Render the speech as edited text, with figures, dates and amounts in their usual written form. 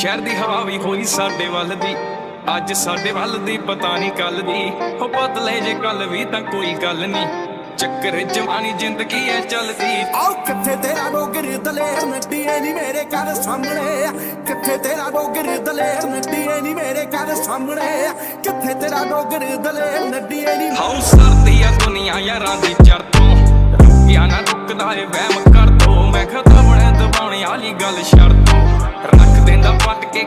ਸ਼ਹਿਰ ਦੀ ਹਵਾ ਵੀ ਹੋਈ ਸਾਡੇ ਵੱਲ ਦੀ, ਅੱਜ ਸਾਡੇ ਵੱਲ ਦੀ ਪਤਾ ਨਹੀਂ ਕੱਲ ਦੀ। ਹੋ ਬਦਲੇ ਜੇ ਕੱਲ ਵੀ ਤਾਂ ਕੋਈ ਗੱਲ ਨਹੀਂ, ਚੱਕਰ ਜਵਾਨੀ ਜ਼ਿੰਦਗੀ ਐ ਚੱਲਦੀ। ਆਓ ਕਿੱਥੇ ਤੇਰਾ ਡੋਗਰ ਦਲੇਰ ਨੱਡੀਏ ਨੀ ਮੇਰੇ ਘਰ ਸਾਹਮਣੇ, ਕਿੱਥੇ ਤੇਰਾ ਡੋਗਰ ਦਲੇਰ ਨੱਡੀਏ ਨੀ ਮੇਰੇ ਘਰ ਸਾਹਮਣੇ, ਕਿੱਥੇ ਤੇਰਾ ਡੋਗਰ ਦਲੇਰ ਨੱਡੀਏ ਨੀ। ਹਾਉ ਸਰਦੀ ਆ ਦੁਨੀਆ ਯਾਰਾਂ ਦੀ ਚਰਤੋਂ, ਰੁਕਿਆ ਨਾ ਰੁਕਦਾ ਏ ਵਹਿਮ ਕਰ ਦੋ। ਮੈਂ ਖਤਾ ਬਣੇ ਦਬਾਉਣੇ ਵਾਲੀ ਗੱਲ ਛੱਡ ਦੋ, ਰੱਖ ਦਿੰਦਾ ਪੱਟ ਕੇ